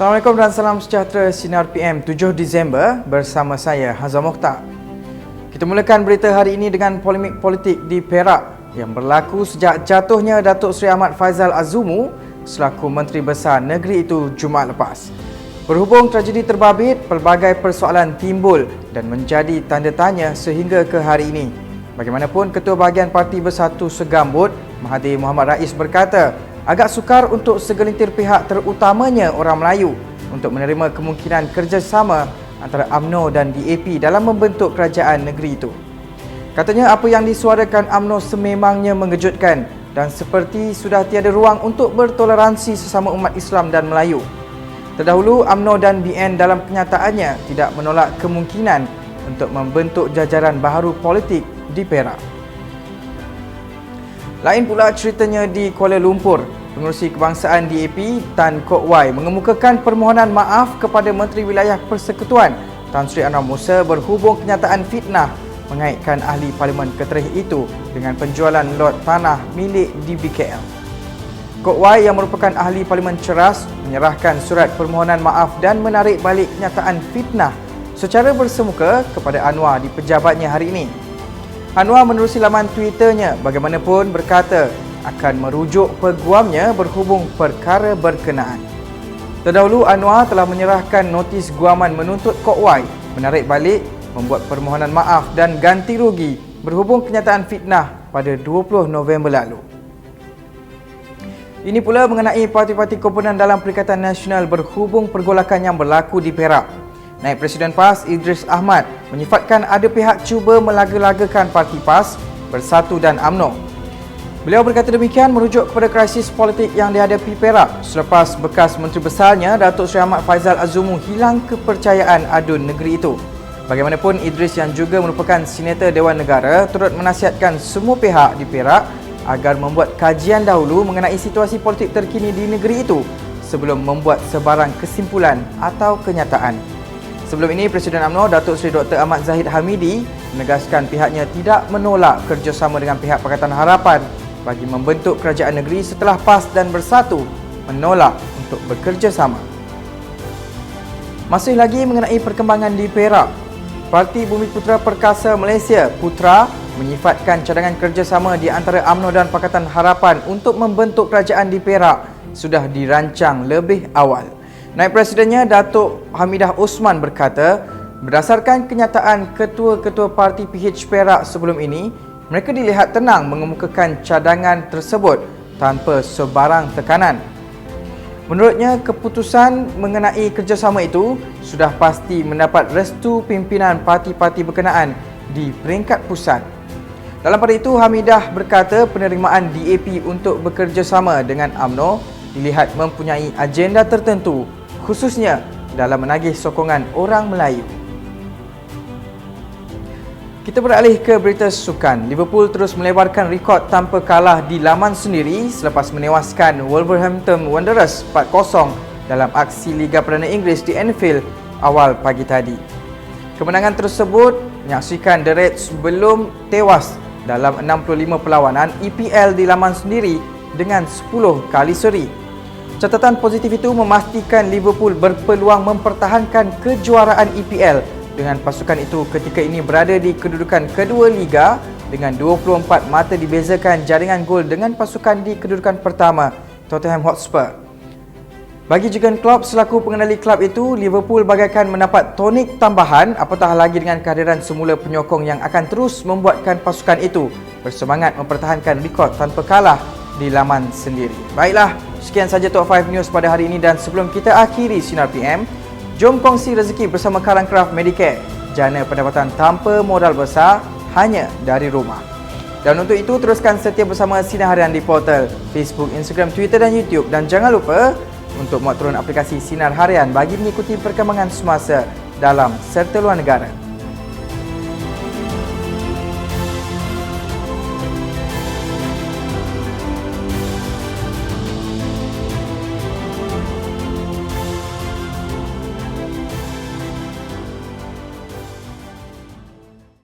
Assalamualaikum dan salam sejahtera Sinar PM 7 Disember bersama saya Hazam Mokhtar. Kita mulakan berita hari ini dengan polemik politik di Perak yang berlaku sejak jatuhnya Datuk Seri Ahmad Faizal Azumu selaku Menteri Besar negeri itu Jumaat lepas. Berhubung tragedi terbabit, pelbagai persoalan timbul dan menjadi tanda tanya sehingga ke hari ini. Bagaimanapun, Ketua Bahagian Parti Bersatu Segambut, Mahathir Mohamad Rais berkata, agak sukar untuk segelintir pihak terutamanya orang Melayu untuk menerima kemungkinan kerjasama antara UMNO dan DAP dalam membentuk kerajaan negeri itu. Katanya apa yang disuarakan UMNO sememangnya mengejutkan dan seperti sudah tiada ruang untuk bertoleransi sesama umat Islam dan Melayu. Terdahulu, UMNO dan BN dalam kenyataannya tidak menolak kemungkinan untuk membentuk jajaran baharu politik di Perak. Lain pula ceritanya di Kuala Lumpur. Pengerusi Kebangsaan DAP Tan Kok Wai mengemukakan permohonan maaf kepada Menteri Wilayah Persekutuan Tan Sri Anwar Musa berhubung kenyataan fitnah mengaitkan ahli Parlimen Keterih itu dengan penjualan lot tanah milik DBKL. Kok Wai yang merupakan ahli Parlimen Ceras menyerahkan surat permohonan maaf dan menarik balik kenyataan fitnah secara bersemuka kepada Anwar di pejabatnya hari ini. Anwar menerusi laman Twitternya bagaimanapun berkata akan merujuk peguamnya berhubung perkara berkenaan. Terdahulu, Anwar telah menyerahkan notis guaman menuntut Kok Wai menarik balik, membuat permohonan maaf dan ganti rugi berhubung kenyataan fitnah pada 20 November lalu. Ini pula mengenai parti-parti komponen dalam Perikatan Nasional berhubung pergolakan yang berlaku di Perak. Naib Presiden PAS Idris Ahmad menyifatkan ada pihak cuba melaga-lagakan parti PAS, Bersatu dan UMNO. Beliau berkata demikian merujuk kepada krisis politik yang dihadapi Perak selepas bekas Menteri Besarnya Datuk Seri Ahmad Faizal Azumu hilang kepercayaan adun negeri itu. Bagaimanapun, Idris yang juga merupakan Senator Dewan Negara turut menasihatkan semua pihak di Perak agar membuat kajian dahulu mengenai situasi politik terkini di negeri itu sebelum membuat sebarang kesimpulan atau kenyataan. Sebelum ini, Presiden UMNO Datuk Seri Dr. Ahmad Zahid Hamidi menegaskan pihaknya tidak menolak kerjasama dengan pihak Pakatan Harapan bagi membentuk kerajaan negeri setelah PAS dan Bersatu menolak untuk bekerjasama. Masih lagi mengenai perkembangan di Perak, Parti Bumiputera Perkasa Malaysia Putra menyifatkan cadangan kerjasama di antara UMNO dan Pakatan Harapan untuk membentuk kerajaan di Perak sudah dirancang lebih awal. Naib Presidennya Datuk Hamidah Osman berkata, berdasarkan kenyataan ketua-ketua parti PH Perak sebelum ini, mereka dilihat tenang mengemukakan cadangan tersebut tanpa sebarang tekanan. Menurutnya, keputusan mengenai kerjasama itu sudah pasti mendapat restu pimpinan parti-parti berkenaan di peringkat pusat. Dalam pada itu, Hamidah berkata penerimaan DAP untuk bekerjasama dengan UMNO dilihat mempunyai agenda tertentu, khususnya dalam menagih sokongan orang Melayu. Kita beralih ke berita sukan. Liverpool terus melebarkan rekod tanpa kalah di laman sendiri selepas menewaskan Wolverhampton Wanderers 4-0 dalam aksi Liga Perdana Inggeris di Anfield awal pagi tadi. Kemenangan tersebut menyaksikan The Reds belum tewas dalam 65 perlawanan EPL di laman sendiri dengan 10 kali seri. Catatan positif itu memastikan Liverpool berpeluang mempertahankan kejuaraan EPL dengan pasukan itu ketika ini berada di kedudukan kedua Liga dengan 24 mata dibezakan jaringan gol dengan pasukan di kedudukan pertama, Tottenham Hotspur. Bagi Jurgen Klopp selaku pengendali klub itu, Liverpool bagaikan mendapat tonik tambahan apatah lagi dengan kehadiran semula penyokong yang akan terus membuatkan pasukan itu bersemangat mempertahankan rekod tanpa kalah di laman sendiri. Baiklah, sekian saja Top 5 News pada hari ini dan sebelum kita akhiri Sinar PM, jom kongsi rezeki bersama Karangcraft Medicare. Jana pendapatan tanpa modal besar hanya dari rumah. Dan untuk itu, teruskan setia bersama Sinar Harian di portal Facebook, Instagram, Twitter dan YouTube. Dan jangan lupa untuk muat turun aplikasi Sinar Harian bagi mengikuti perkembangan semasa dalam serta luar negara.